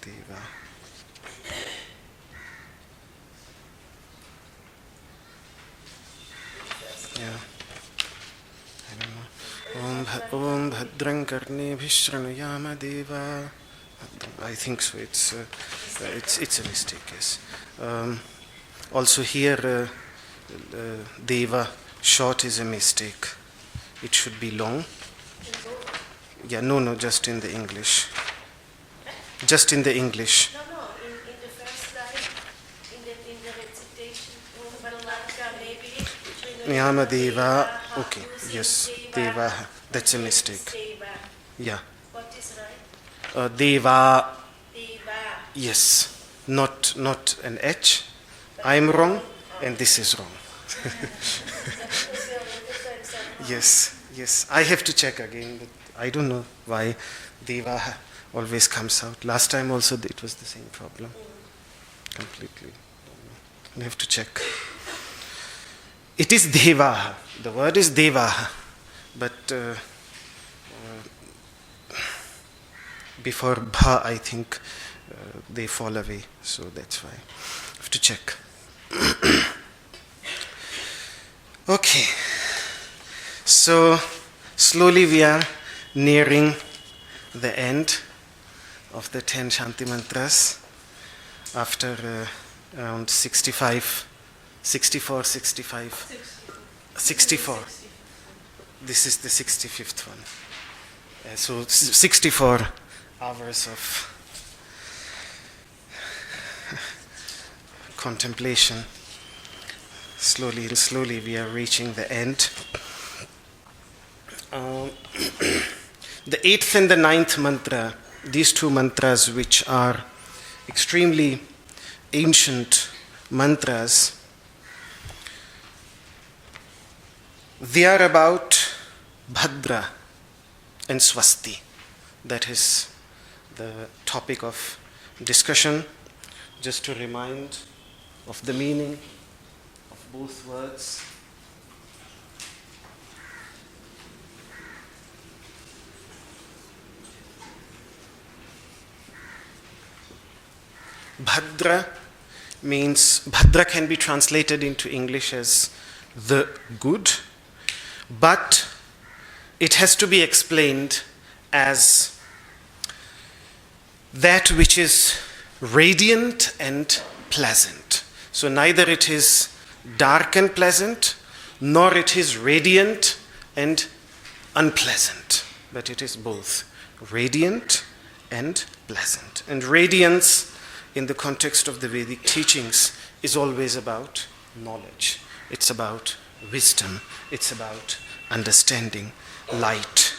Deva. Yeah. I don't know. Om Bhadran Karnebhi Shranuyama Deva. I think so. It's a mistake. Yes. Also here, Deva short is a mistake. It should be long. Yeah. No. Just in the English. Just in the English. No. In the first line, in the recitation, Om Bhadran Karnebhi Niyama Deva. Okay. Yes. Deva. That's a mistake. Deva. Yeah. What is right? Deva. Deva. Yes. Not an H. I'm wrong, and this is wrong. Yes. I have to check again, but I don't know why Deva always comes out. Last time also it was the same problem. Completely. I have to check. It is Deva. The word is Deva, but before Bha, I think they fall away. So that's why I have to check. Okay. So slowly we are nearing the end of the 10 Shanti mantras after around 64. This is the 65th one. So 64 hours of contemplation. Slowly we are reaching the end. The 8th and the 9th mantra, these two mantras, which are extremely ancient mantras, they are about Bhadra and Swasti. That is the topic of discussion. Just to remind of the meaning of both words. Bhadra means, Bhadra can be translated into English as the good, but it has to be explained as that which is radiant and pleasant. So neither it is dark and pleasant, nor it is radiant and unpleasant, but it is both radiant and pleasant. And radiance in the context of the Vedic teachings is always about knowledge. It's about wisdom. It's about understanding, light.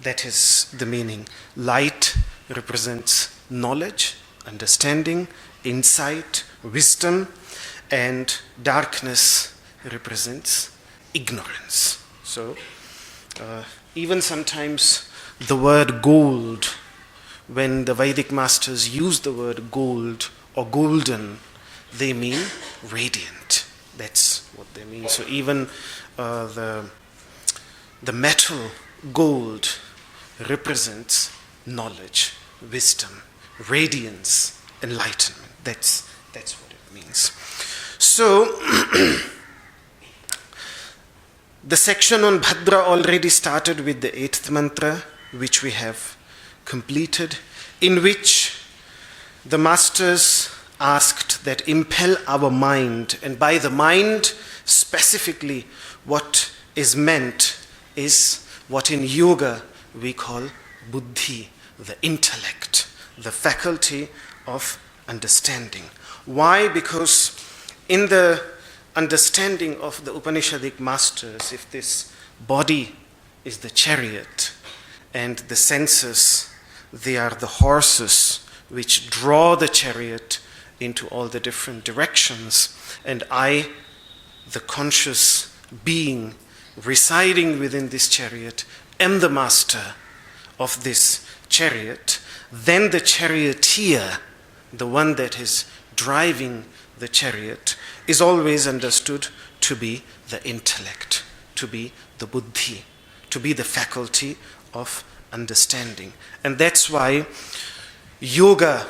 That is the meaning. Light represents knowledge, understanding, insight, wisdom, and darkness represents ignorance. So, even sometimes the word gold, when the Vedic masters use the word gold or golden, they mean radiant. That's what they mean. So even the metal gold represents knowledge, wisdom, radiance, enlightenment. That's what it means. So the section on Bhadra already started with the 8th mantra, which we have completed, in which the masters asked that impel our mind, and by the mind specifically what is meant is what in yoga we call buddhi, the intellect, the faculty of understanding. Why? Because in the understanding of the Upanishadic masters, if this body is the chariot and the senses, they are the horses which draw the chariot into all the different directions, and I, the conscious being residing within this chariot, am the master of this chariot, then the charioteer, the one that is driving the chariot, is always understood to be the intellect, to be the buddhi, to be the faculty of understanding. And that's why yoga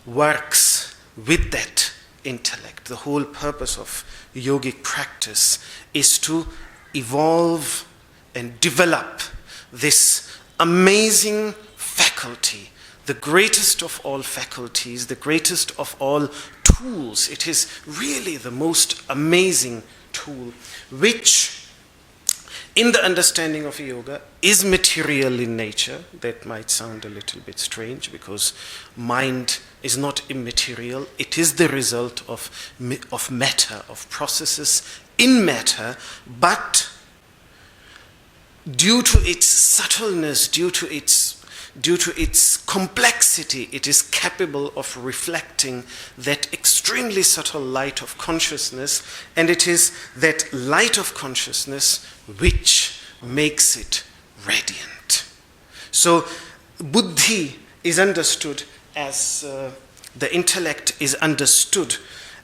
works with that intellect. The whole purpose of yogic practice is to evolve and develop this amazing faculty, the greatest of all faculties, the greatest of all tools. It is really the most amazing tool, which in the understanding of yoga is material in nature. That might sound a little bit strange because mind is not immaterial. It is the result of matter, of processes in matter, but due to its subtleness, due to its complexity, it is capable of reflecting that extremely subtle light of consciousness, and it is that light of consciousness which makes it radiant. So buddhi is understood as, the intellect is understood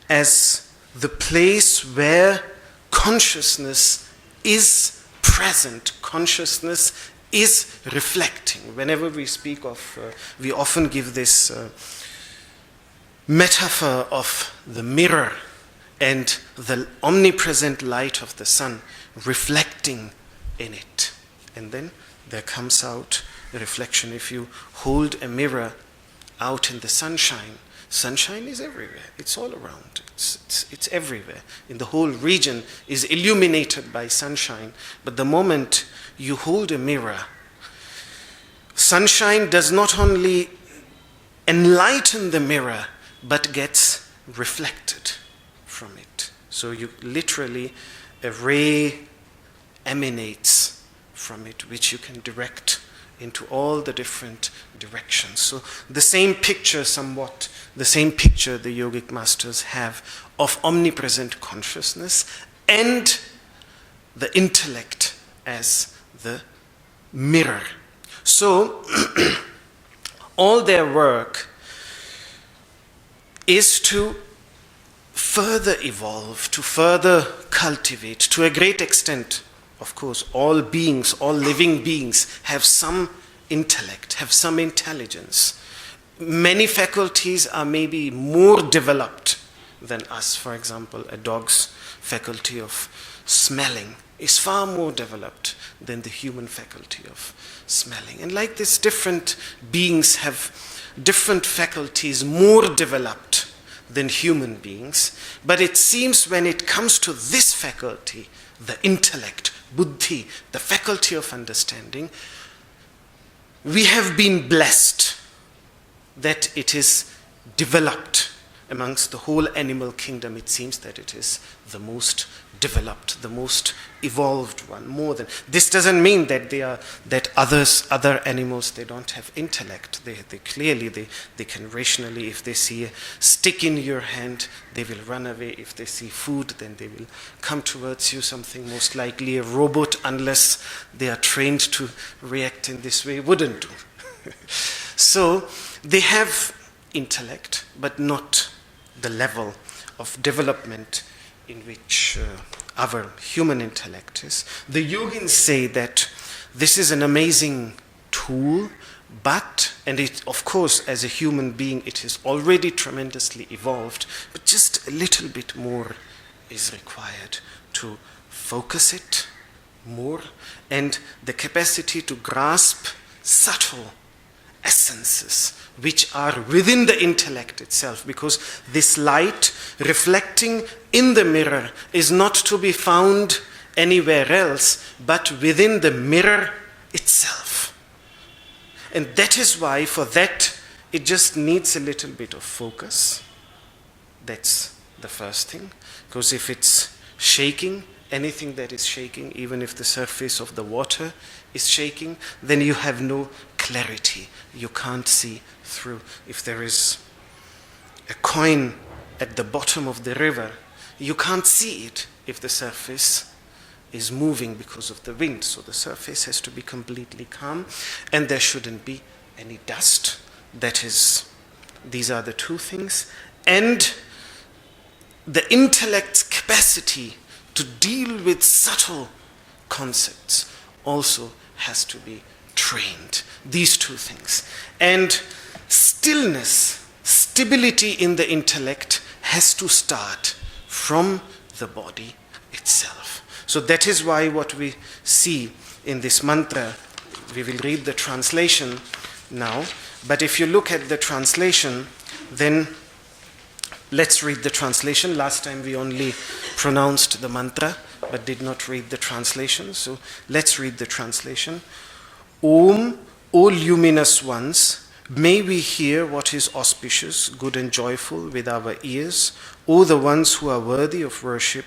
as the place where consciousness is present, consciousness is reflecting. Whenever we speak of, we often give this metaphor of the mirror and the omnipresent light of the sun reflecting in it. And then there comes out a reflection. If you hold a mirror out in the sunshine, sunshine is everywhere. It's all around. It's everywhere. In the whole region is illuminated by sunshine. But the moment you hold a mirror, sunshine does not only enlighten the mirror, but gets reflected from it. So you literally, a ray emanates from it, which you can direct into all the different directions. So the same picture somewhat, the same picture the yogic masters have of omnipresent consciousness and the intellect as the mirror. So all their work is to further evolve, to further cultivate. To a great extent, of course, all beings, all living beings have some intellect, have some intelligence. Many faculties are maybe more developed than us. For example, a dog's faculty of smelling is far more developed than the human faculty of smelling. And like this, different beings have different faculties more developed than human beings. But it seems when it comes to this faculty, the intellect, buddhi, the faculty of understanding, we have been blessed that it is developed amongst the whole animal kingdom. It seems that it is the most developed, the most evolved one, more than. This doesn't mean that other animals, they don't have intellect. They clearly they can rationally, if they see a stick in your hand, they will run away. If they see food, then they will come towards you. Something most likely a robot, unless they are trained to react in this way, wouldn't do. So they have intellect, but not the level of development in which our human intellect is. The yogins say that this is an amazing tool, but, and it, of course, as a human being, it is already tremendously evolved, but just a little bit more is required to focus it more, and the capacity to grasp subtle essences which are within the intellect itself, because this light reflecting in the mirror is not to be found anywhere else but within the mirror itself. And that is why, for that, it just needs a little bit of focus. That's the first thing, because if it's shaking, anything that is shaking, even if the surface of the water is shaking, then you have no clarity. You can't see through. If there is a coin at the bottom of the river, you can't see it if the surface is moving because of the wind. So the surface has to be completely calm, and there shouldn't be any dust. These are the two things. And the intellect's capacity to deal with subtle concepts also has to be trained. These two things. And stillness, stability in the intellect has to start from the body itself. So that is why what we see in this mantra, we will read the translation now, but if you look at the translation, then let's read the translation. Last time we only pronounced the mantra, but did not read the translation. So let's read the translation. Om, O luminous ones, may we hear what is auspicious, good and joyful with our ears. O the ones who are worthy of worship,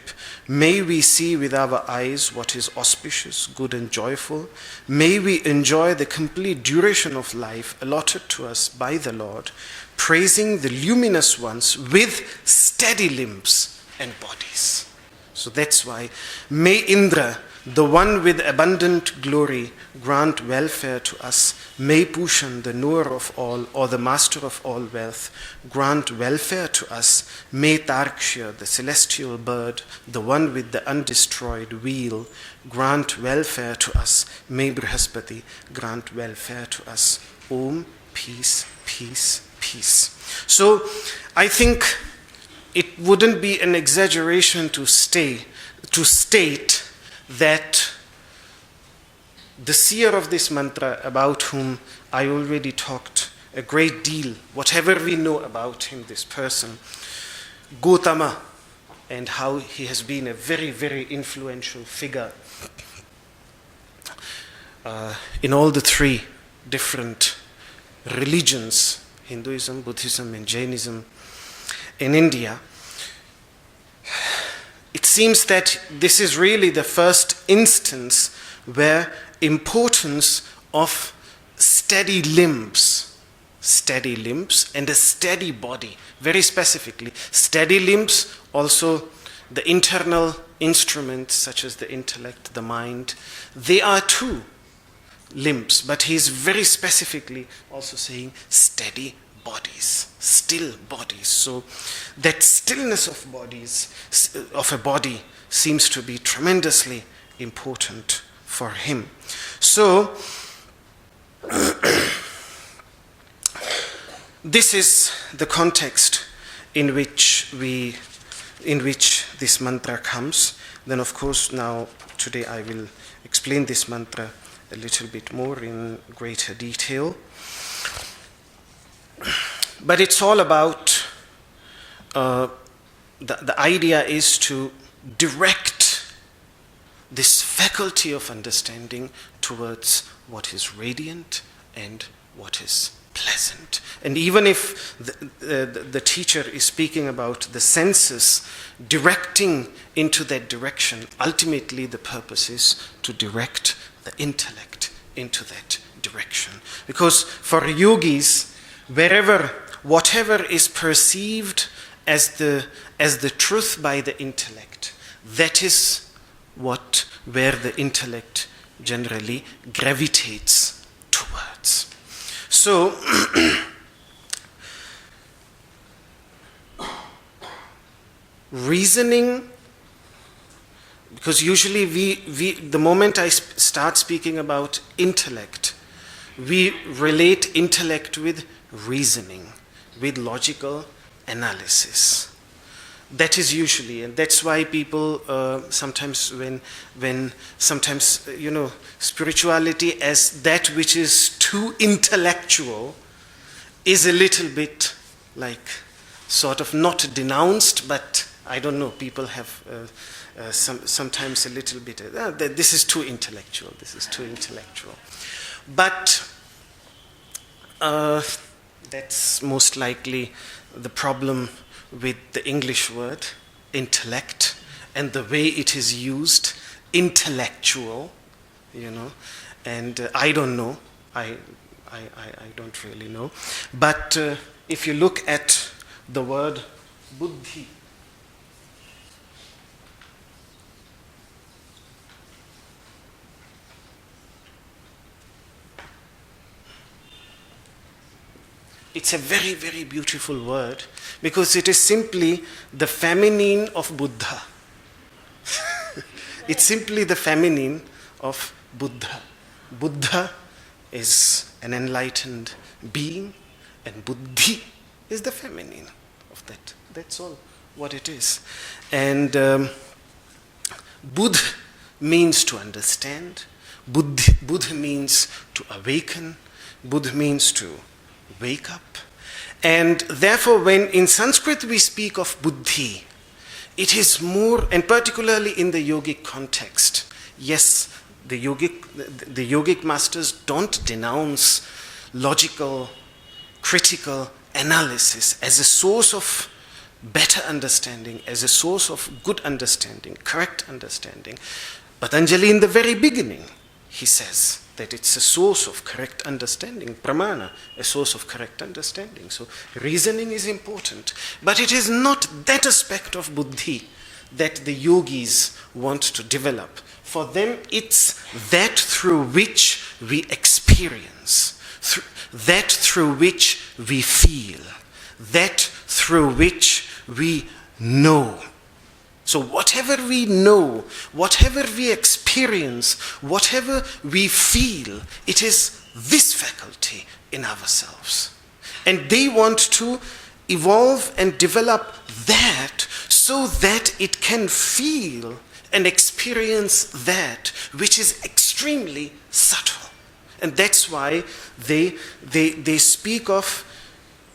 may we see with our eyes what is auspicious, good and joyful. May we enjoy the complete duration of life allotted to us by the Lord, praising the luminous ones with steady limbs and bodies. So that's why, may Indra, the one with abundant glory, grant welfare to us. May Pushan, the knower of all, or the master of all wealth, grant welfare to us. May Tarksha, the celestial bird, the one with the undestroyed wheel, grant welfare to us. May Brihaspati grant welfare to us. Om, peace, peace, peace. So I think it wouldn't be an exaggeration to state that the seer of this mantra, about whom I already talked a great deal, whatever we know about him, this person, Gautama, and how he has been a very, very influential figure in all the three different religions, Hinduism, Buddhism, and Jainism in India. It seems that this is really the first instance where importance of steady limbs and a steady body, very specifically. Steady limbs, also the internal instruments such as the intellect, the mind, they are too limbs, but he is very specifically also saying steady bodies, still bodies. So that stillness of bodies, of a body, seems to be tremendously important for him. So this is the context in which this mantra comes. Then of course now today I will explain this mantra a little bit more in greater detail. But it's all about, the idea is to direct this faculty of understanding towards what is radiant and what is pleasant. And even if the teacher is speaking about the senses directing into that direction, ultimately the purpose is to direct the intellect into that direction. Because for yogis, whatever is perceived as the truth by the intellect, that is where the intellect generally gravitates towards. So reasoning, because usually the moment I start speaking about intellect, we relate intellect with reasoning, with logical analysis. That is usually, and that's why people sometimes spirituality as that which is too intellectual is a little bit like sort of not denounced, but I don't know, people have sometimes a little bit, this is too intellectual, But that's most likely the problem with the English word, intellect, and the way it is used, intellectual, and I don't know, I don't really know. But if you look at the word buddhi, it's a very, very beautiful word because it is simply the feminine of Buddha. It's simply the feminine of Buddha. Buddha is an enlightened being, and buddhi is the feminine of that. That's all what it is. And Buddh means to understand. Buddh means to awaken. Buddh means to wake up. And therefore, when in Sanskrit we speak of buddhi, it is more, and particularly in the yogic context, yes, the yogic masters don't denounce logical, critical analysis as a source of better understanding, as a source of good understanding, correct understanding. Patanjali, in the very beginning, he says that it's a source of correct understanding, pramana, a source of correct understanding. So reasoning is important, but it is not that aspect of buddhi that the yogis want to develop. For them, it's that through which we experience, that through which we feel, that through which we know. So whatever we know, whatever we experience, whatever we feel, it is this faculty in ourselves. And they want to evolve and develop that so that it can feel and experience that which is extremely subtle. And that's why they speak of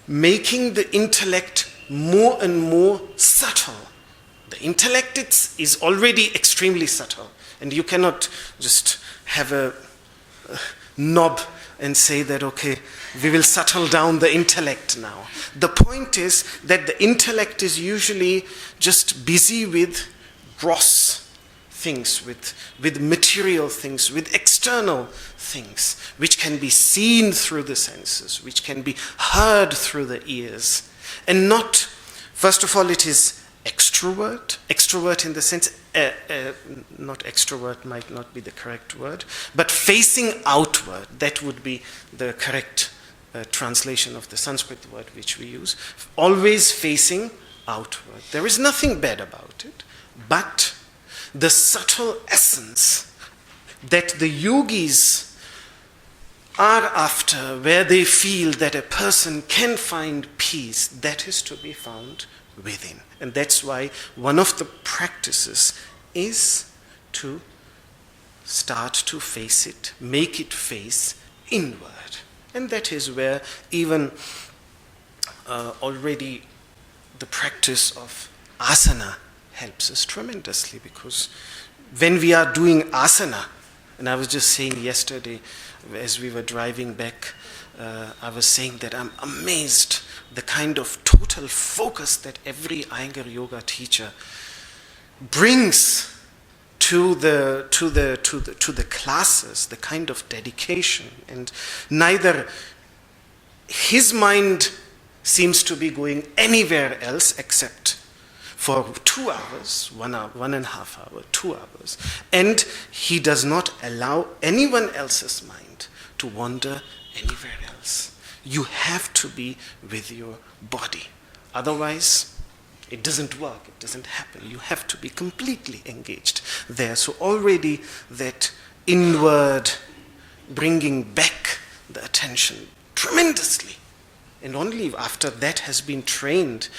making the intellect more and more subtle. The intellect is already extremely subtle, and you cannot just have a knob and say that, okay, we will settle down the intellect now. The point is that the intellect is usually just busy with gross things, with material things, with external things, which can be seen through the senses, which can be heard through the ears, and not, first of all, it is extrovert in the sense, not extrovert might not be the correct word, but facing outward, that would be the correct translation of the Sanskrit word which we use, always facing outward. There is nothing bad about it, but the subtle essence that the yogis are after, where they feel that a person can find peace, that is to be found within. And that's why one of the practices is to start to face it, make it face inward. And that is where even already the practice of asana helps us tremendously, because when we are doing asana, and I was just saying yesterday as we were driving back I was saying that I'm amazed the kind of total focus that every Iyengar yoga teacher brings to the classes, the kind of dedication, and neither his mind seems to be going anywhere else except for 2 hours, 1 hour, 1.5 hours, 2 hours, and he does not allow anyone else's mind to wander anywhere else. You have to be with your body, otherwise it doesn't work, it doesn't happen. You have to be completely engaged there. So already that inward bringing back the attention tremendously. And only after that has been trained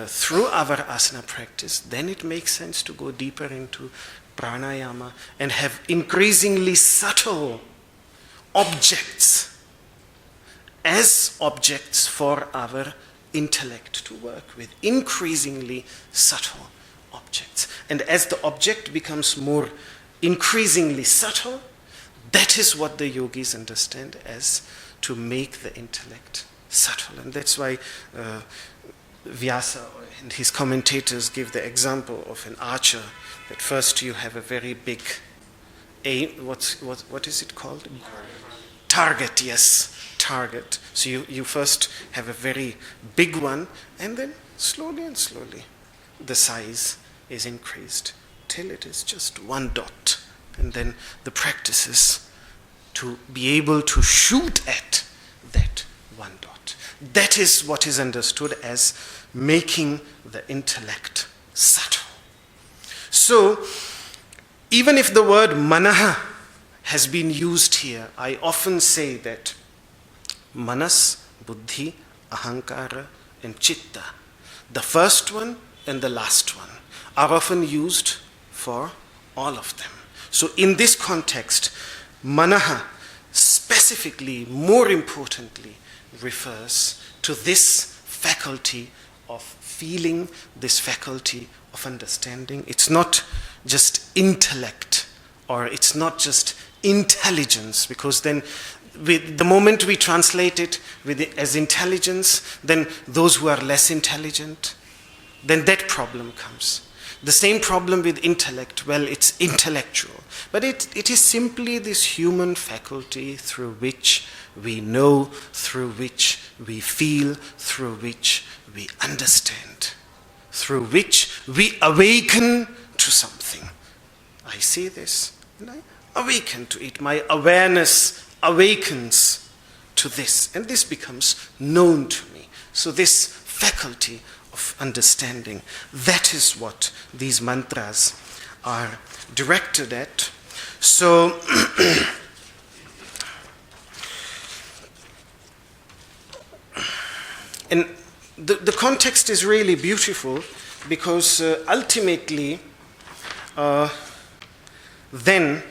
through our asana practice, then it makes sense to go deeper into pranayama and have increasingly subtle objects as objects for our intellect to work with, increasingly subtle objects. And as the object becomes more increasingly subtle, that is what the yogis understand as to make the intellect subtle. And that's why Vyasa and his commentators give the example of an archer, that first you have a very big aim, what is it called? Target, yes. Target. So you first have a very big one, and then slowly and slowly the size is increased till it is just 1 dot. And then the practice is to be able to shoot at that 1 dot. That is what is understood as making the intellect subtle. So even if the word manaha has been used here, I often say that manas, buddhi, ahankara, and chitta, the first one and the last one, are often used for all of them. So in this context, manaha specifically, more importantly, refers to this faculty of feeling, this faculty of understanding. It's not just intellect, or it's not just intelligence, because then with the moment we translate it as intelligence, then those who are less intelligent, then that problem comes. The same problem with intellect, well, it's intellectual, but it is simply this human faculty through which we know, through which we feel, through which we understand, through which we awaken to something. I see this and I awaken to it. My awareness awakens to this, and this becomes known to me. So this faculty of understanding, that is what these mantras are directed at. So and the context is really beautiful, because ultimately then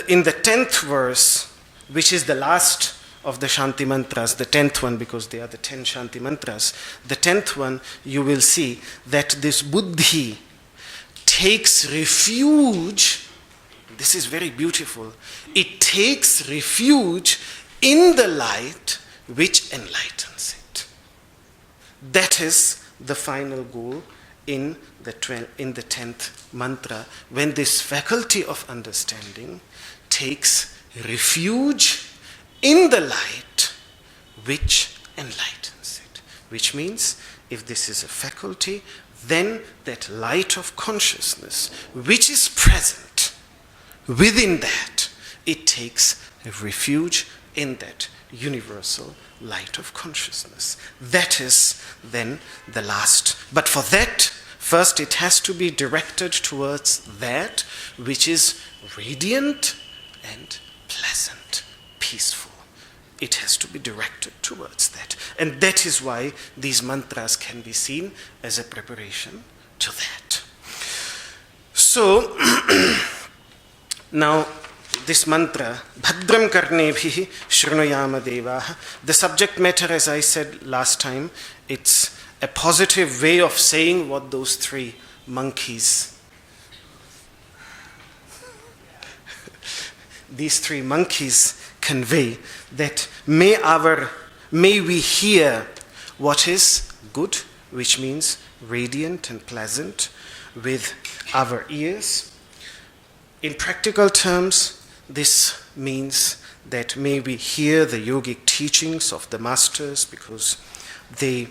in the 10th verse, which is the last of the Shanti mantras, the 10th one, because they are the 10 Shanti mantras, the 10th one, you will see that this buddhi takes refuge, this is very beautiful, it takes refuge in the light which enlightens it. That is the final goal in the 10th mantra, when this faculty of understanding takes refuge in the light which enlightens it. Which means, if this is a faculty, then that light of consciousness which is present within that, it takes refuge in that universal light of consciousness. That is then the last. But for that, first it has to be directed towards that which is radiant and pleasant, peaceful. It has to be directed towards that. And that is why these mantras can be seen as a preparation to that. So, now this mantra, Bhadram Karnebhihi Shrunuyama Devaha, the subject matter, as I said last time, it's a positive way of saying what those 3 monkeys, these 3 monkeys convey that may we hear what is good, which means radiant and pleasant, with our ears. In practical terms, this means that may we hear the yogic teachings of the masters, because they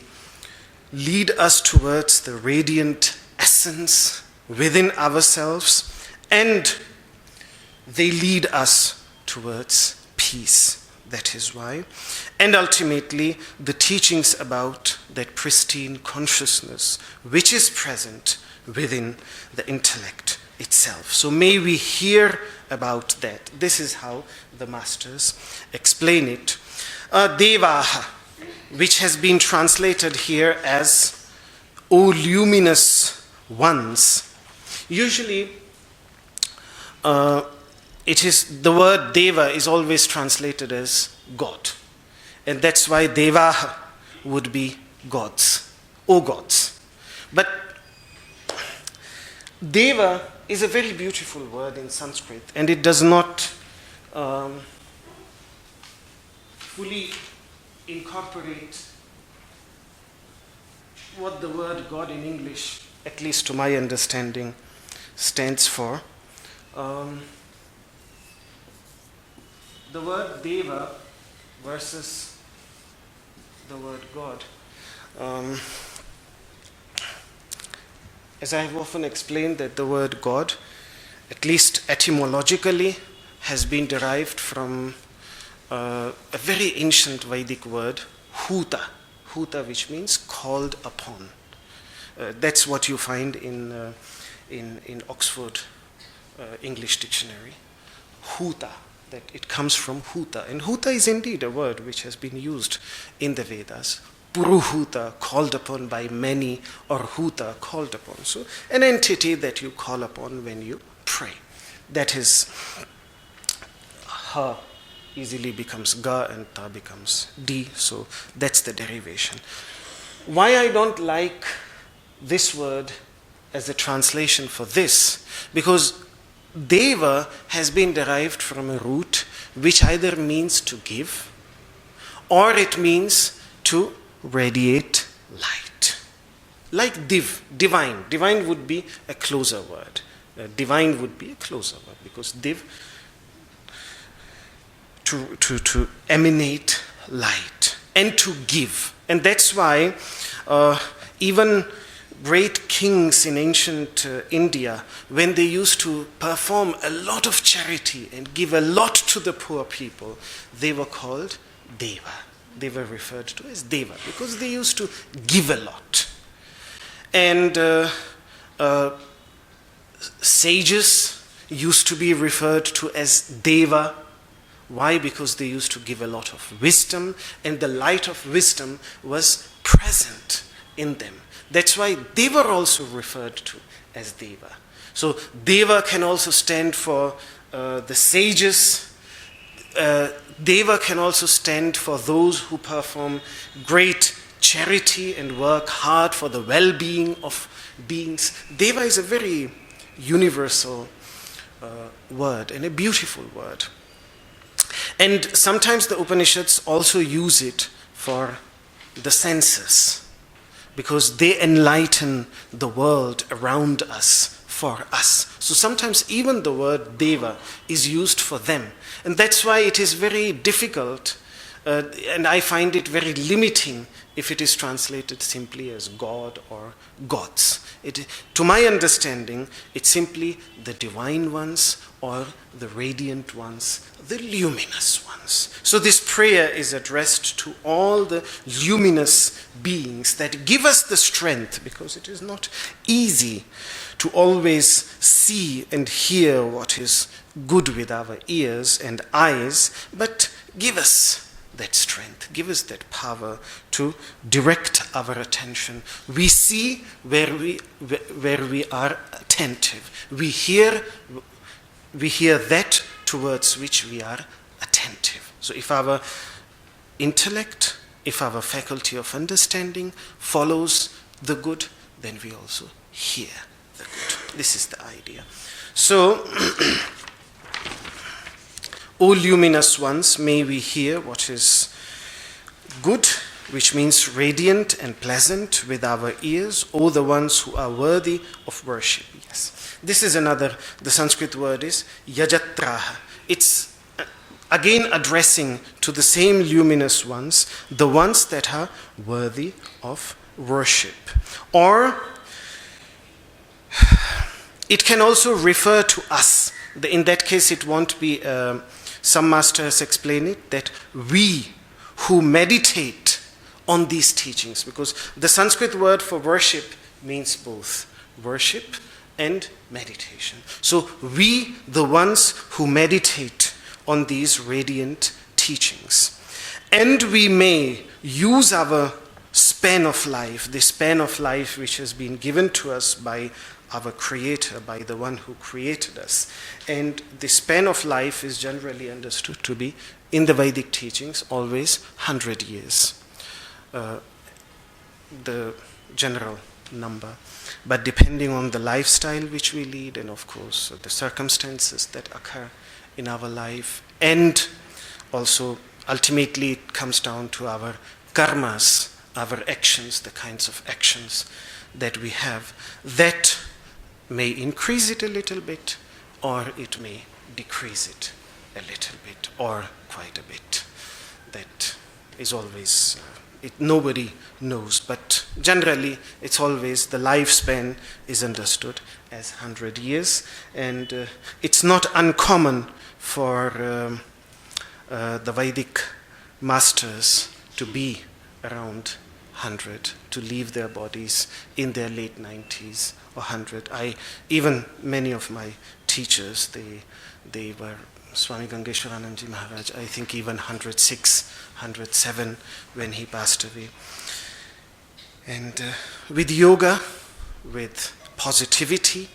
lead us towards the radiant essence within ourselves, and they lead us towards peace. That is why. And ultimately, the teachings about that pristine consciousness which is present within the intellect itself. So may we hear about that. This is how the masters explain it. Devaha, which has been translated here as O luminous ones. Usually, it is the word Deva is always translated as God. And that's why Devaha would be gods, O gods. But Deva is a very beautiful word in Sanskrit, and it does not fully incorporate what the word God in English, at least to my understanding, stands for. The word Deva versus the word God. As I have often explained, that the word God, at least etymologically, has been derived from a very ancient Vedic word, huta. Huta, which means called upon. That's what you find in Oxford English Dictionary. Huta, that it comes from huta. And huta is indeed a word which has been used in the Vedas. Puruhuta, called upon by many, or huta, called upon. So an entity that you call upon when you pray. That is, ha easily becomes ga and ta becomes di. So that's the derivation. Why I don't like this word as a translation for this? Because Deva has been derived from a root which either means to give, or it means to radiate light. Like divine. Divine would be a closer word. Divine would be a closer word, because div, to emanate light and to give. And that's why even great kings in ancient India, when they used to perform a lot of charity and give a lot to the poor people, they were called Deva. They were referred to as Deva because they used to give a lot. And sages used to be referred to as Deva. Why? Because they used to give a lot of wisdom, and the light of wisdom was present in them. That's why they were also referred to as Deva. So Deva can also stand for the sages. Deva can also stand for those who perform great charity and work hard for the well-being of beings. Deva is a very universal word and a beautiful word. And sometimes the Upanishads also use it for the senses, because they enlighten the world around us for us. So sometimes even the word Deva is used for them. And that's why it is very difficult, and I find it very limiting if it is translated simply as God or gods. To my understanding, it's simply the divine ones or the radiant ones, the luminous ones. So this prayer is addressed to all the luminous beings that give us the strength, because it is not easy to always see and hear what is good with our ears and eyes, but give us that strength, give us that power to direct our attention. We see where we are attentive. We hear that towards which we are attentive. So if our intellect, if our faculty of understanding follows the good, then we also hear the good. This is the idea. So O luminous ones, may we hear what is good, which means radiant and pleasant, with our ears, O the ones who are worthy of worship. Yes. This is another, the Sanskrit word is yajatraha. It's again addressing to the same luminous ones, the ones that are worthy of worship. Or it can also refer to us. In that case, it won't be, some masters explain it, that we who meditate on these teachings, because the Sanskrit word for worship means both worship and meditation. So we, the ones who meditate on these radiant teachings. And we may use our span of life, the span of life which has been given to us by our Creator, by the one who created us. And the span of life is generally understood to be, in the Vedic teachings, always 100 years. The general number. But depending on the lifestyle which we lead, and of course the circumstances that occur in our life, and also ultimately it comes down to our karmas, our actions, the kinds of actions that we have, that may increase it a little bit, or it may decrease it a little bit, or quite a bit. That is always, nobody knows, but generally it's always, the lifespan is understood as 100 years, and it's not uncommon for the Vedic masters to be around 100, to leave their bodies in their late 90s or 100. Even many of my teachers, they were Swami Gangeshwaranandji Maharaj, I think even 106, 107 when he passed away. And with yoga, with positivity,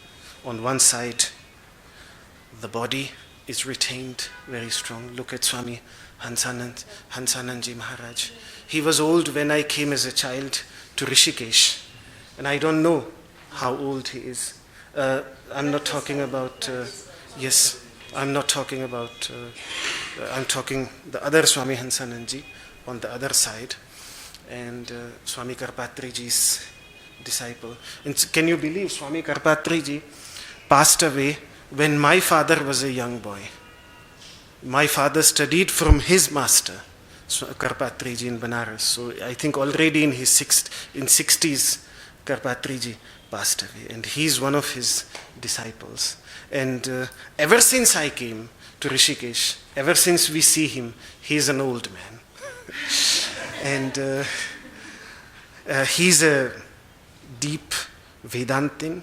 on one side, the body is retained very strong. Look at Swami Hansanandji Maharaj. He was old when I came as a child to Rishikesh, and I don't know how old he is. I'm not talking about, I'm not talking about, I'm talking the other Swami Hansanandji on the other side, and Swami Karpatriji's disciple. And can you believe Swami Karpatriji passed away when my father was a young boy? My father studied from his master, Karpatriji in Banaras. So I think already in his 60s, Karpatriji passed away, and he's one of his disciples. And ever since I came to Rishikesh, ever since we see him, he's an old man. And he's a deep Vedantin.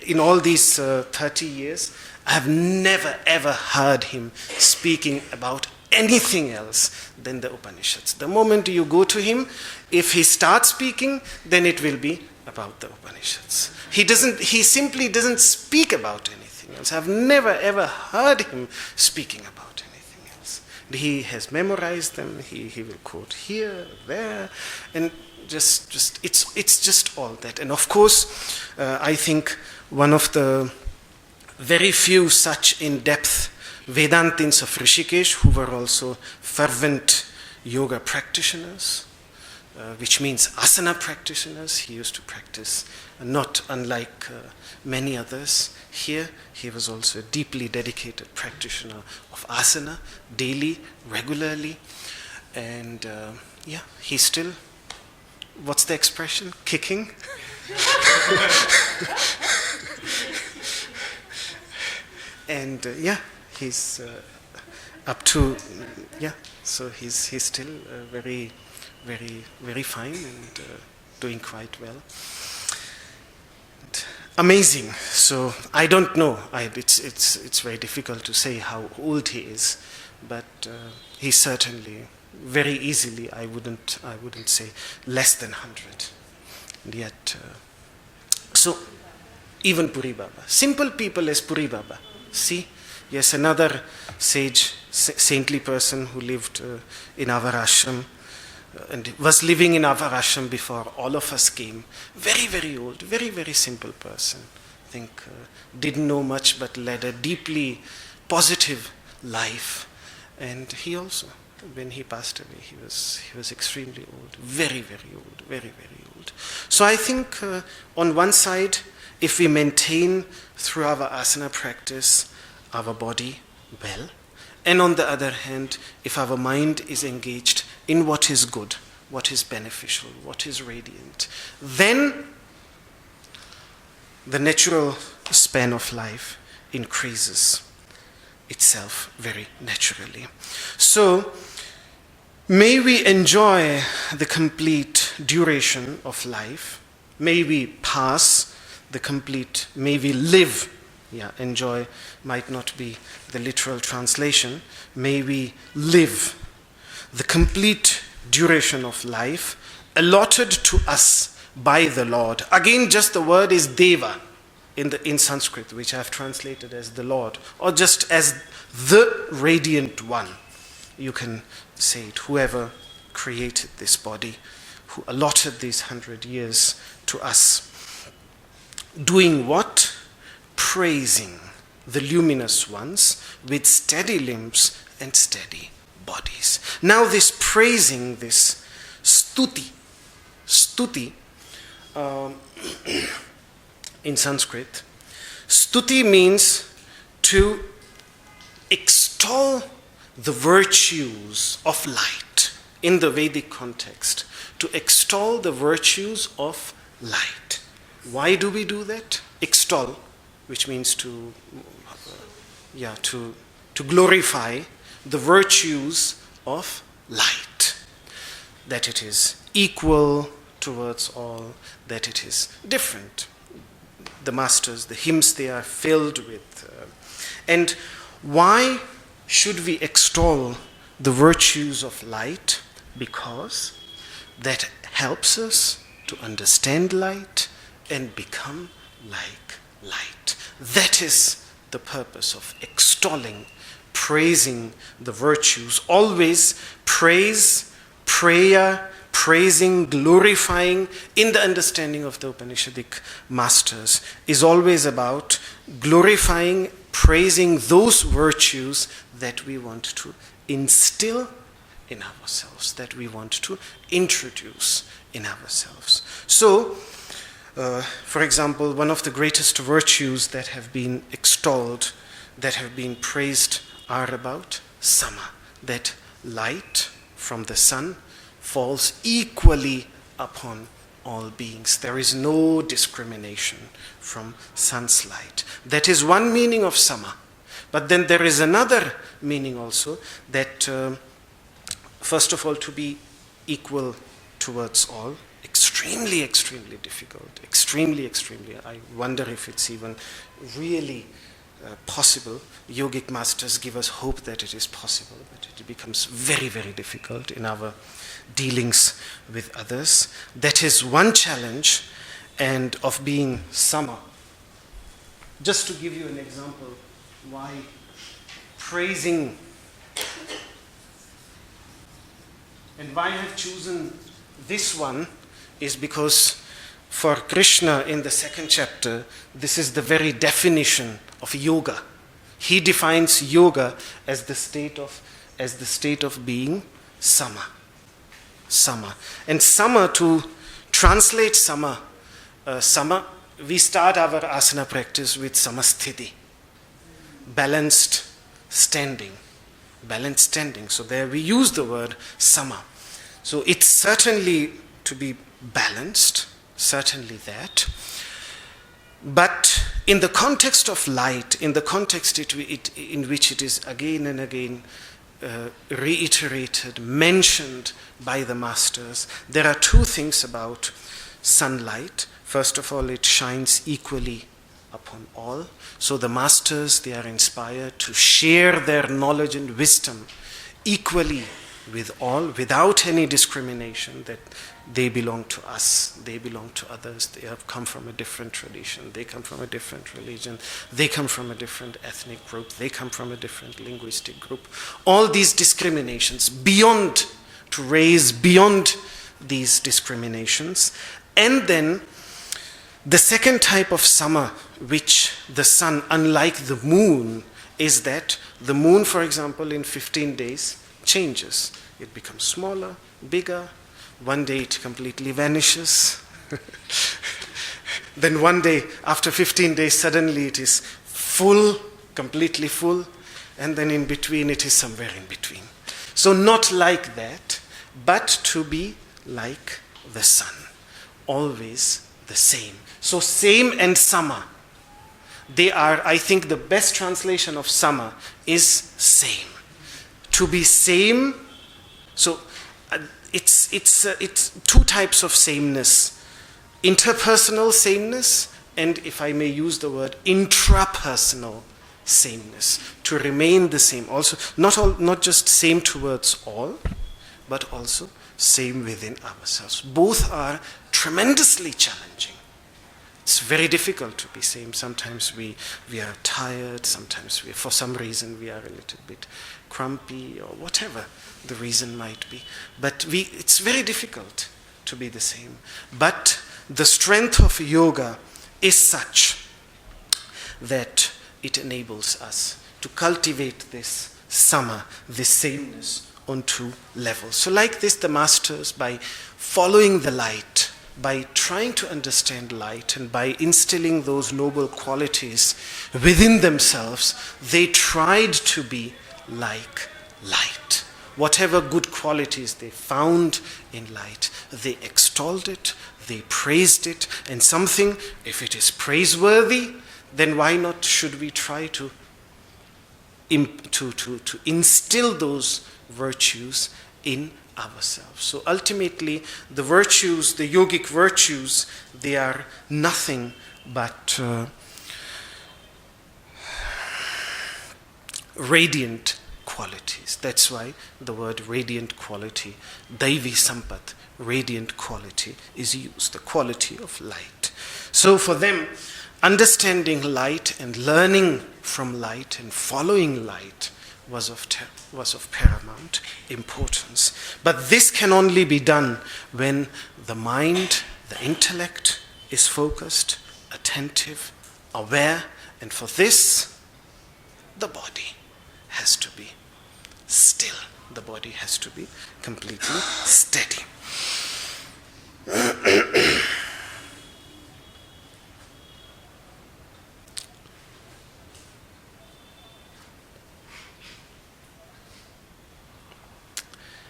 In all these 30 years, I have never ever heard him speaking about anything else than the Upanishads. The moment you go to him, if he starts speaking, then it will be about the Upanishads. He simply doesn't speak about anything else. I've never ever heard him speaking about anything else. He has memorized them. He will quote here, there, and just it's just all that. And of course, I think one of the very few such in-depth Vedantins of Rishikesh who were also fervent yoga practitioners, which means asana practitioners. He used to practice, not unlike many others. Here, he was also a deeply dedicated practitioner of asana, daily, regularly. And he's still, what's the expression? Kicking? And he's up to, so he's still very, very, very fine and doing quite well. And amazing. So I don't know. It's very difficult to say how old he is, but he's certainly very easily. I wouldn't say less than 100. And yet, so even Puri Baba, simple people as Puri Baba. See, yes, another sage, saintly person who lived in our ashram and was living in our ashram before all of us came. Very, very old, very, very simple person. I think didn't know much but led a deeply positive life. And he also, when he passed away, he was extremely old, very, very old, very, very old. So I think on one side, if we maintain through our asana practice our body well, and on the other hand, if our mind is engaged in what is good, what is beneficial, what is radiant, then the natural span of life increases itself very naturally. So, may we enjoy the complete duration of life. May we pass the complete, may we live. Enjoy might not be the literal translation. May we live the complete duration of life allotted to us by the Lord. Again, just the word is Deva in Sanskrit, which I have translated as the Lord, or just as the radiant one. You can say it, whoever created this body, who allotted these 100 years to us. Doing what? Praising the luminous ones with steady limbs and steady bodies. Now this praising, this stuti in Sanskrit, stuti means to extol the virtues of light in the Vedic context, to extol the virtues of light. Why do we do that? Extol, which means to glorify the virtues of light. That it is equal towards all, that it is different. The masters, the hymns, they are filled with. And why should we extol the virtues of light? Because that helps us to understand light and become like light. That is the purpose of extolling, praising the virtues. Always praise, prayer, praising, glorifying in the understanding of the Upanishadic masters is always about glorifying, praising those virtues that we want to instill in ourselves, that we want to introduce in ourselves. So, for example, one of the greatest virtues that have been extolled, that have been praised, are about sama, that light from the sun falls equally upon all beings. There is no discrimination from sun's light. That is one meaning of sama. But then there is another meaning also, that first of all, to be equal towards all, extremely, extremely difficult, extremely, I wonder if it's even really possible. Yogic masters give us hope that it is possible, but it becomes very, very difficult in our dealings with others. That is one challenge, and of being sama. Just to give you an example, why praising, and why I have chosen this one is because for Krishna in the second chapter, this is the very definition of yoga. He defines yoga as the state of being sama. Sama. And sama, to translate sama, we start our asana practice with samasthiti, balanced standing. So there we use the word sama. So it's certainly to be balanced, certainly that. But in the context of light, in the context in which it is again and again reiterated, mentioned by the masters, there are two things about sunlight. First of all, it shines equally upon all. So the masters, they are inspired to share their knowledge and wisdom equally with all, without any discrimination, that they belong to us, they belong to others, they have come from a different tradition, they come from a different religion, they come from a different ethnic group, they come from a different linguistic group. All these discriminations, to raise beyond these discriminations. And then the second type of sama, which the sun, unlike the moon, is that The moon, for example, in 15 days changes. It becomes smaller, bigger. One day it completely vanishes. Then one day, after 15 days, suddenly it is full, completely full. And then in between, it is somewhere in between. So not like that, but to be like the sun. Always the same. So same and sama. They are, I think the best translation of sama is same. To be same, so it's two types of sameness. Interpersonal sameness, and if I may use the word, intrapersonal sameness. To remain the same. Also, not just same towards all, but also same within ourselves. Both are tremendously challenging. It's very difficult to be same. Sometimes we are tired, sometimes for some reason we are a little bit grumpy, or whatever the reason might be. But it's very difficult to be the same. But the strength of yoga is such that it enables us to cultivate this sama, this sameness, on two levels. So like this, the masters, by following the light, by trying to understand light, and by instilling those noble qualities within themselves, they tried to be like light. Whatever good qualities they found in light, they extolled it, they praised it, and something, if it is praiseworthy, then why not should we try to instill those virtues in ourselves. So ultimately, the virtues, the yogic virtues, they are nothing but radiant qualities. That's why the word radiant quality, Daivi Sampat, radiant quality, is used, the quality of light. So for them, understanding light and learning from light and following light was of paramount importance. But this can only be done when the mind, the intellect is focused, attentive, aware, and for this, the body has to be still. The body has to be completely steady.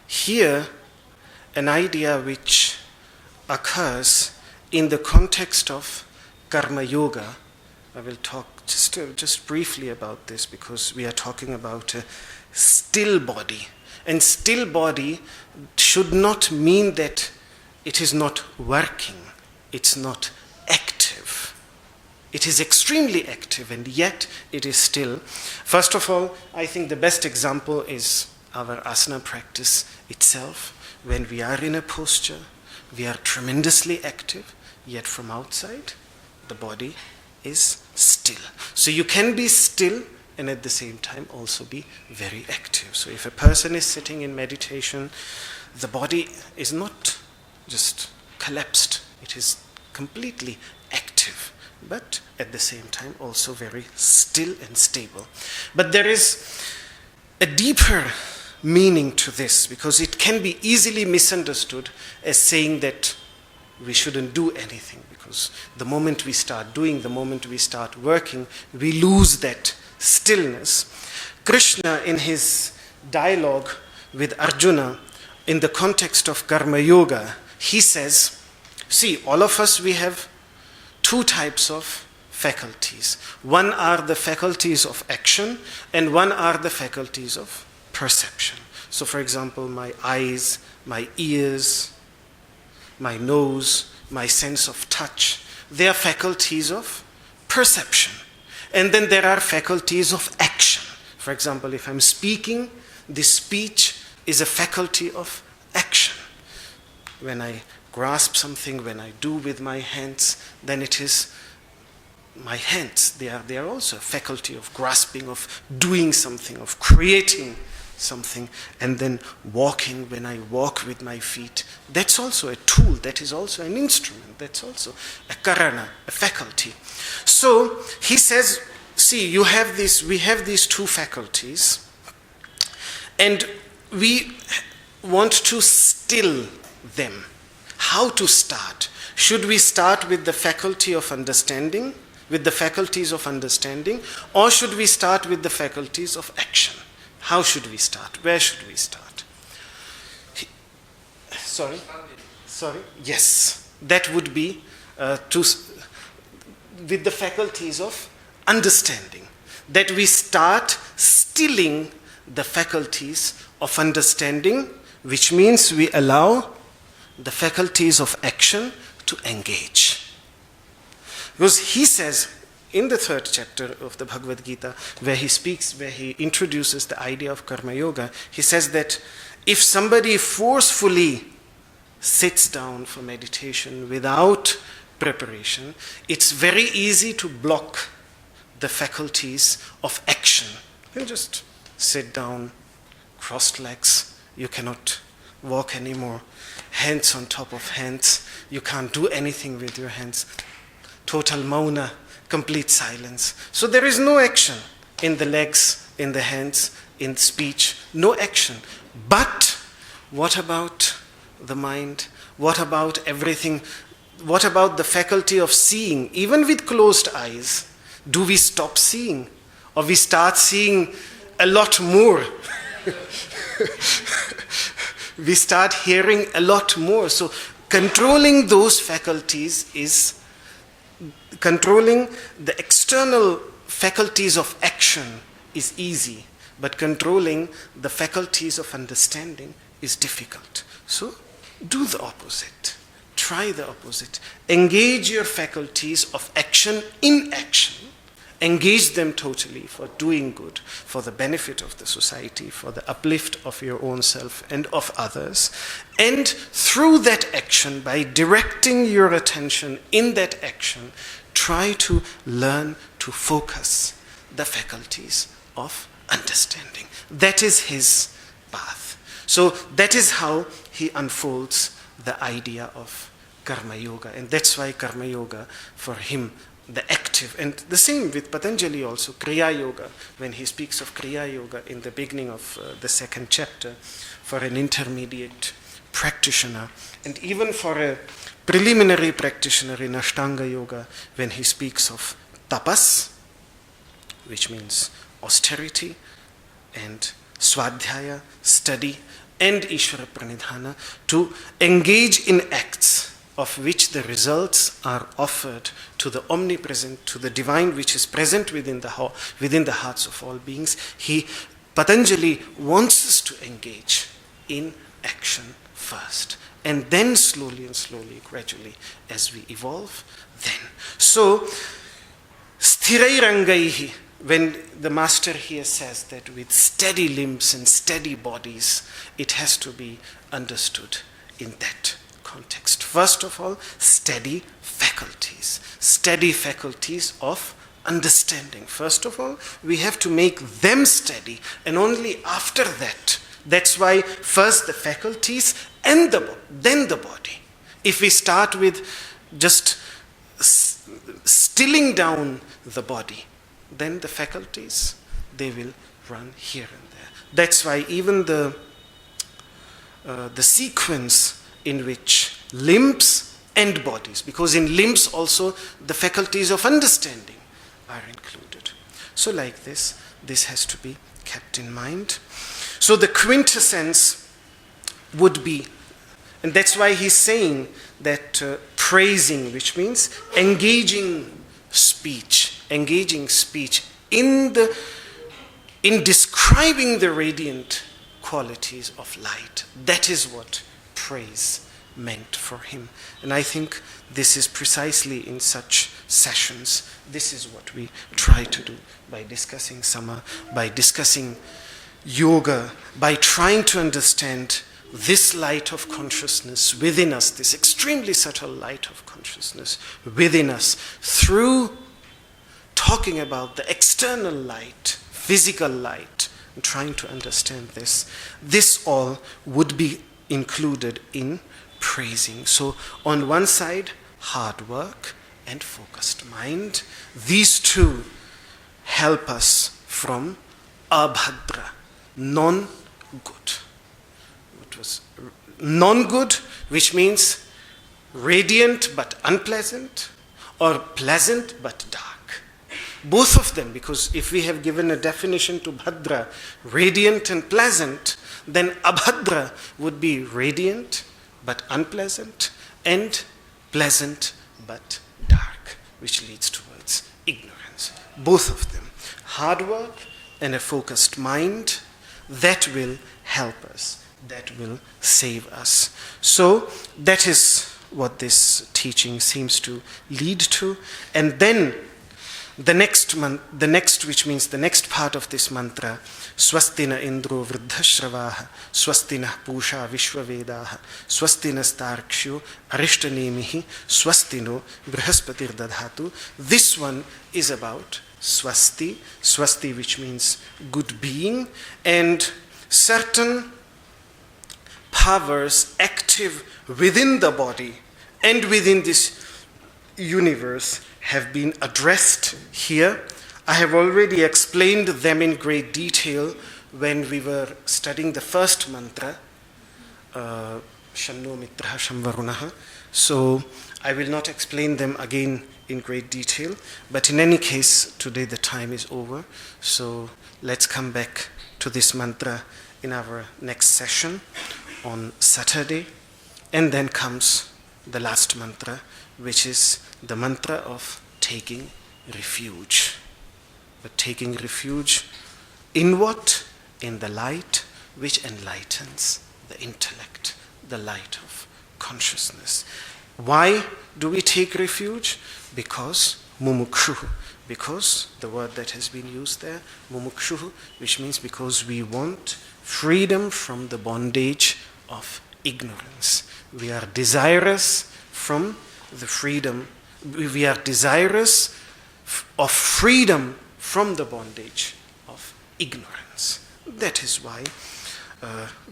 Here, an idea which occurs in the context of karma yoga, I will talk just briefly about this because we are talking about a still body. And still body should not mean that it is not working, it's not active. It is extremely active, and yet it is still. First of all, I think the best example is our asana practice itself. When we are in a posture, we are tremendously active, yet from outside, the body is still. So you can be still and at the same time also be very active. So if a person is sitting in meditation, the body is not just collapsed, it is completely active, but at the same time also very still and stable. But there is a deeper meaning to this, because it can be easily misunderstood as saying that we shouldn't do anything, because the moment we start doing, the moment we start working, we lose that stillness. Krishna, in his dialogue with Arjuna, in the context of karma yoga, he says, see, all of us, we have two types of faculties. One are the faculties of action, and one are the faculties of perception. So, for example, my eyes, my ears, my nose, my sense of touch, they are faculties of perception. And then there are faculties of action. For example, if I'm speaking, this speech is a faculty of action. When I grasp something, when I do with my hands, then it is my hands. They are also a faculty of grasping, of doing something, of creating something. And then walking, when I walk with my feet, that's also a tool, that is also an instrument, that's also a karana, a faculty. So he says, see, we have these two faculties, and we want to still them. How to start? Should we start with the faculty of understanding, with the faculties of understanding, or should we start with the faculties of action? How should we start? Where should we start? Sorry? Yes, that would be with the faculties of understanding. That we start stilling the faculties of understanding, which means we allow the faculties of action to engage. Because he says in the 3rd chapter of the Bhagavad Gita, where he introduces the idea of karma yoga, he says that if somebody forcefully sits down for meditation without preparation, it's very easy to block the faculties of action. You just sit down, crossed legs, you cannot walk anymore, hands on top of hands, you can't do anything with your hands. Total mauna, complete silence. So there is no action in the legs, in the hands, in speech, no action. But what about the mind? What about everything? What about the faculty of seeing? Even with closed eyes, do we stop seeing? Or we start seeing a lot more? We start hearing a lot more. So controlling those faculties is controlling the external faculties of action is easy, but controlling the faculties of understanding is difficult. So do the opposite. Try the opposite. Engage your faculties of action in action. Engage them totally for doing good, for the benefit of the society, for the uplift of your own self and of others. And through that action, by directing your attention in that action, try to learn to focus the faculties of understanding. That is his path. So that is how he unfolds the idea of karma yoga. And that's why karma yoga for him, the active, and the same with Patanjali also, Kriya Yoga, when he speaks of Kriya Yoga in the beginning of the 2nd chapter, for an intermediate practitioner, and even for a preliminary practitioner in Ashtanga Yoga, when he speaks of tapas, which means austerity, and swadhyaya, study, and Ishvara pranidhana, to engage in acts of which the results are offered to the omnipresent, to the divine which is present within the hearts of all beings. Patanjali wants us to engage in action first, and then slowly and slowly, gradually, as we evolve, then. So, sthirairangaihi, when the master here says that with steady limbs and steady bodies, it has to be understood in that context. First of all, steady faculties of understanding. First of all, we have to make them steady, and only after that. That's why first the faculties and then the body. If we start with just stilling down the body, then the faculties, they will run here and there. That's why even the sequence in which limbs and bodies, because in limbs also the faculties of understanding are included. So like this has to be kept in mind. So the quintessence would be, and that's why he's saying that praising, which means engaging speech in describing the radiant qualities of light. That is what praise meant for him. And I think this is precisely in such sessions, this is what we try to do by discussing sama, by discussing yoga, by trying to understand this light of consciousness within us, this extremely subtle light of consciousness within us, through talking about the external light, physical light, and trying to understand this. This all would be included in praising. So on one side, hard work and focused mind. These two help us from abhadra, non-good. It was non-good, which means radiant but unpleasant, or pleasant but dark. Both of them, because if we have given a definition to bhadra, radiant and pleasant, then abhadra would be radiant but unpleasant and pleasant but dark, which leads towards ignorance. Both of them. Hard work and a focused mind, that will help us, that will save us. So that is what this teaching seems to lead to. And then the next, which means the next part of this mantra, Swastina Indro Vridhashravaha, Swastina Pusha Vishwavedaha, Swastina Starkshu Arishtanemihi, Swastino Brihaspati Dadhatu. This one is about Swasti, Swasti which means good being, and certain powers active within the body and within this universe have been addressed here. I have already explained them in great detail when we were studying the first mantra, Shanno Mitraha Shamvarunaha. So I will not explain them again in great detail, but in any case, today the time is over. So let's come back to this mantra in our next session on Saturday. And then comes the last mantra, which is the mantra of taking refuge. But taking refuge in what? In the light which enlightens the intellect, the light of consciousness. Why do we take refuge? Because mumukshu, because the word that has been used there, mumukshu, which means because we want freedom from the bondage of ignorance. We are desirous from the freedom, we are desirous of freedom from the bondage of ignorance. That is why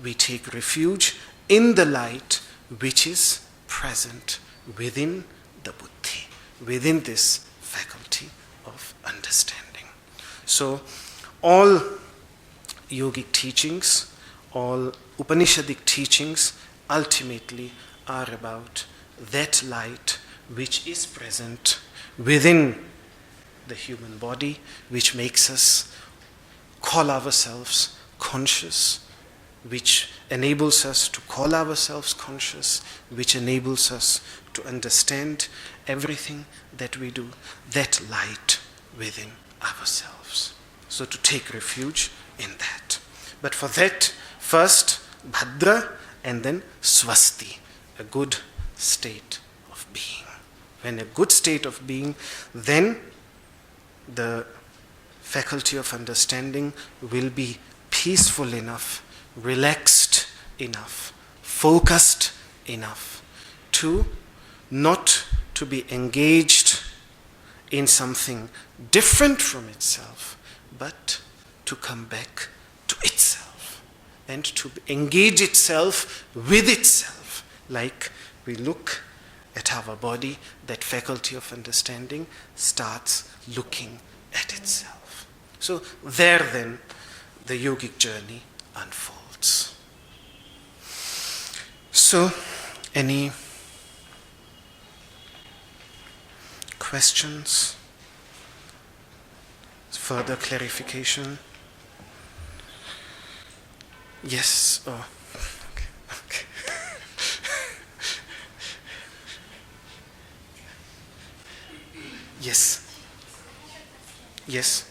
we take refuge in the light which is present within the buddhi, within this faculty of understanding. So all yogic teachings, all Upanishadic teachings ultimately are about that light which is present within the human body, which makes us call ourselves conscious, which enables us to call ourselves conscious, which enables us to understand everything that we do, that light within ourselves. So to take refuge in that. But for that, first Bhadra and then Swasti, a good state of being. When a good state of being, then the faculty of understanding will be peaceful enough, relaxed enough, focused enough to not to be engaged in something different from itself, but to come back to itself and to engage itself with itself. Like we look at our body, that faculty of understanding starts looking at itself. So there then the yogic journey unfolds. So any questions? Further clarification? Yes. Oh, okay. Okay. Yes. Yes.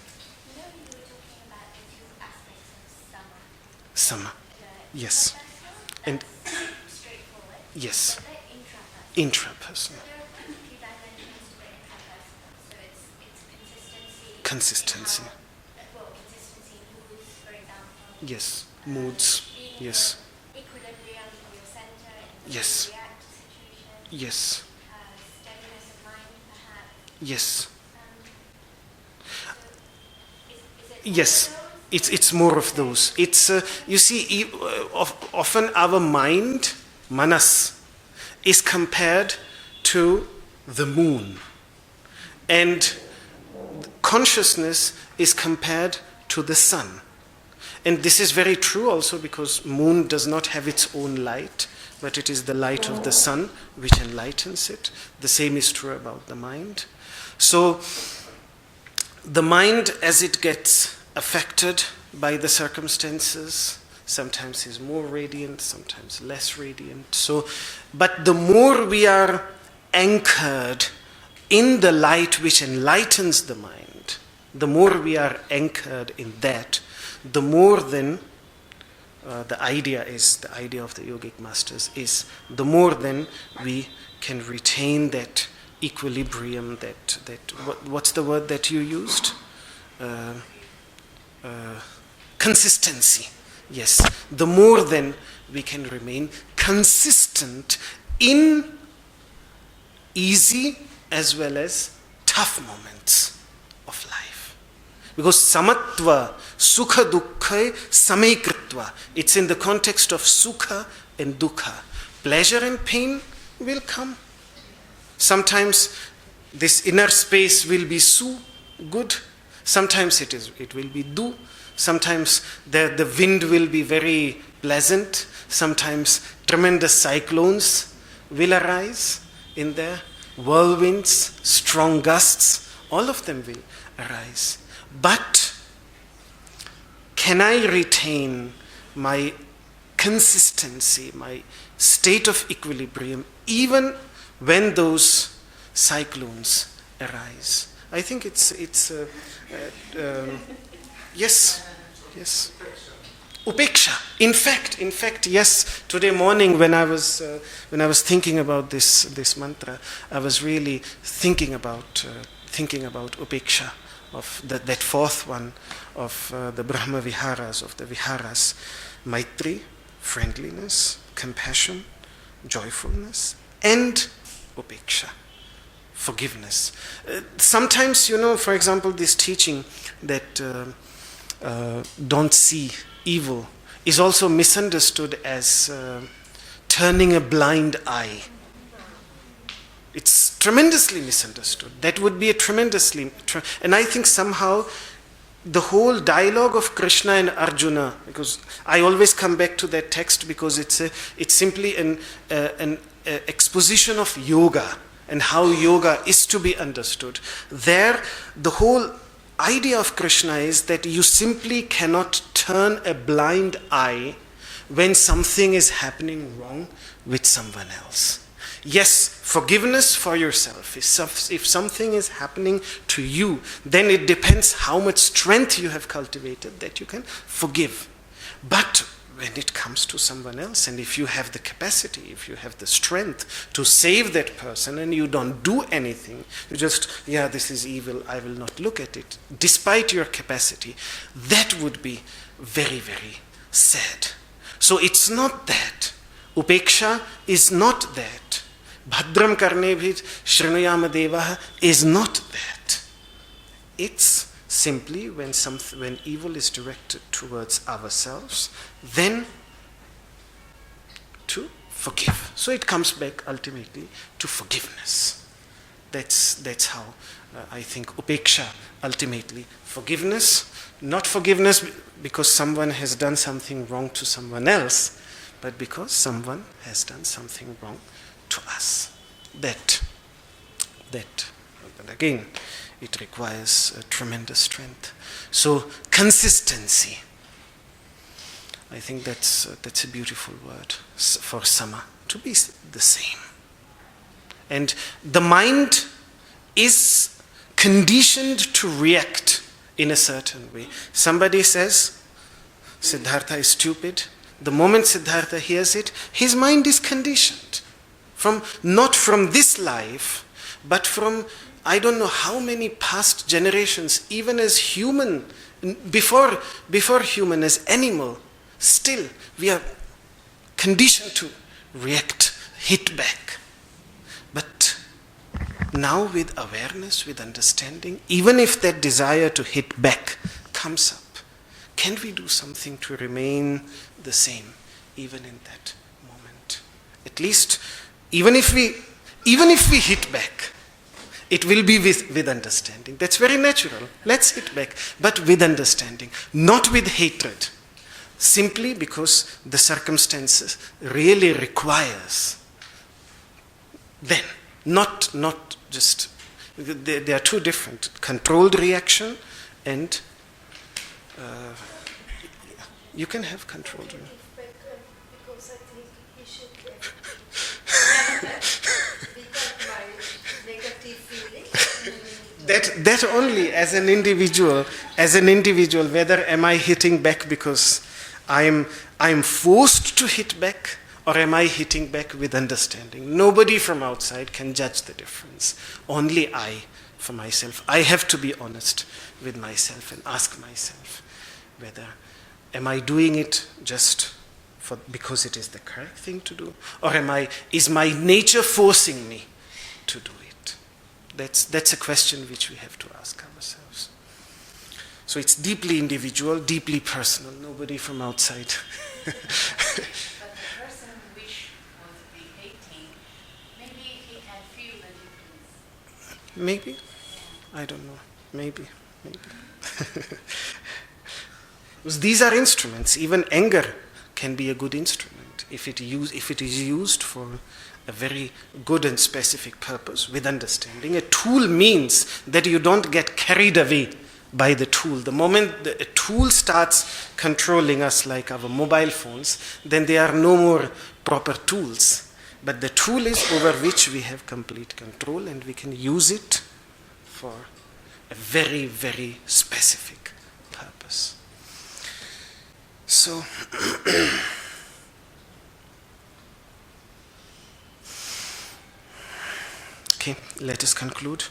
You know, you were talking about the two aspects of Sama. Yes. And straightforward. yes. But they're Intrapersonal. intrapersonal. There are a few dimensions to the intrapersonal. So it's consistency. Consistency. Consistency in moods, for example. Yes. Moods. Being Yes. equilibrium in your center and Yes. react to situations. Yes. Steadiness of mind, perhaps. Yes. Is it Yes. those? It's more of those. It's you see, often our mind, manas, is compared to the moon, and consciousness is compared to the sun. And this is very true also because moon does not have its own light, but it is the light of the sun which enlightens it. The same is true about the mind. So the mind, as it gets affected by the circumstances, sometimes is more radiant, sometimes less radiant. So, but the more we are anchored in the light which enlightens the mind, the more we are anchored in that, the more then the idea of the yogic masters is, the more then we can retain that equilibrium, what's the word that you used? Consistency. Yes, the more then we can remain consistent in easy as well as tough moments of life. Because samatva, sukha dukkha, samekritva. It's in the context of sukha and dukkha. Pleasure and pain will come. Sometimes this inner space will be su, good. Sometimes it will be du. Sometimes the wind will be very pleasant. Sometimes tremendous cyclones will arise in there. Whirlwinds, strong gusts, all of them will arise. But can I retain my consistency, my state of equilibrium, even when those cyclones arise? I think yes. Upeksha. In fact, yes. Today morning, when I was thinking about this mantra, I was really thinking about upeksha, of that fourth one of the Brahma Viharas, of the Viharas: Maitri, friendliness, compassion, joyfulness, and upeksha, forgiveness. Sometimes, for example, this teaching that don't see evil is also misunderstood as turning a blind eye. It's tremendously misunderstood. That would be and I think somehow the whole dialogue of Krishna and Arjuna, because I always come back to that text because it's simply an exposition of yoga and how yoga is to be understood. There, the whole idea of Krishna is that you simply cannot turn a blind eye when something is happening wrong with someone else. Yes, forgiveness for yourself. If something is happening to you, then it depends how much strength you have cultivated that you can forgive. But when it comes to someone else, and if you have the capacity, if you have the strength to save that person and you don't do anything, you just, this is evil, I will not look at it, despite your capacity, that would be very, very sad. So it's not that. Upeksha is not that. Bhadram karnebhit shrinuyama devah is not that. It's simply when evil is directed towards ourselves, then to forgive. So it comes back ultimately to forgiveness. That's how I think upeksha, ultimately forgiveness. Not forgiveness because someone has done something wrong to someone else, but because someone has done something wrong to us. That and again, it requires a tremendous strength. So consistency. I think that's a beautiful word for sama, to be the same. And the mind is conditioned to react in a certain way. Somebody says Siddhartha is stupid. The moment Siddhartha hears it, his mind is conditioned. Not from this life, but from I don't know how many past generations, even as human, before human, as animal, still we are conditioned to react, hit back. But now with awareness, with understanding, even if that desire to hit back comes up, can we do something to remain the same even in that moment? At least, even if we hit back, It will be with understanding. That's very natural. Let's hit back, but with understanding, not with hatred. Simply because the circumstances really requires. Then, not just, they are two different. Controlled reaction and you can have controlled reaction. Because I think he should become my negative feeling. That only as an individual, whether am I hitting back because I'm forced to hit back, or am I hitting back with understanding? Nobody from outside can judge the difference. Only I, for myself. I have to be honest with myself and ask myself whether am I doing it just because it is the correct thing to do, or is my nature forcing me to do it? That's a question which we have to ask ourselves. So it's deeply individual, deeply personal. Nobody from outside. But the person which was behating, maybe he can feel the difference. Maybe. I don't know. Maybe. Because these are instruments. Even anger can be a good instrument if it is used for a very good and specific purpose with understanding. A tool means that you don't get carried away by the tool. The moment a tool starts controlling us, like our mobile phones, then they are no more proper tools. But the tool is over which we have complete control, and we can use it for a very, very specific purpose. So, okay, let us conclude.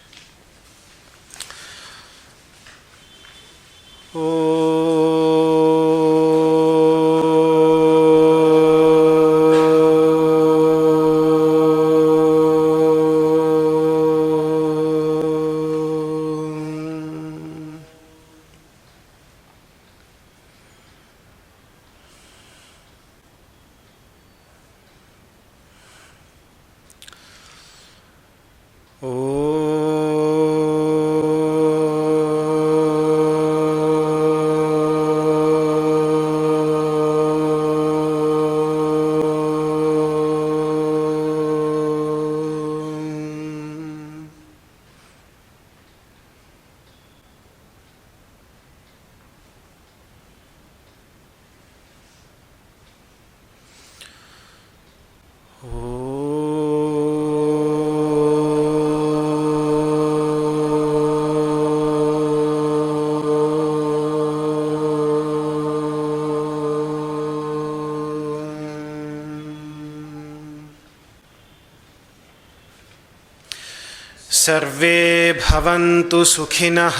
सर्वे भवन्तु सुखिनः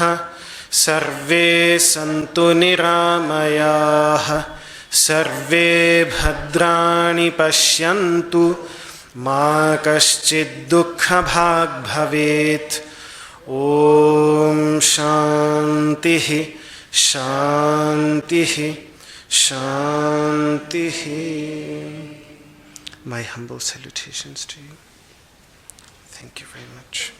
सर्वे सन्तु निरामयाः सर्वे भद्राणि पश्यन्तु मा कश्चित् दुःखभाग् भवेत् ॐ शान्तिः शान्तिः शान्तिः. My humble salutations to you. Thank you very much.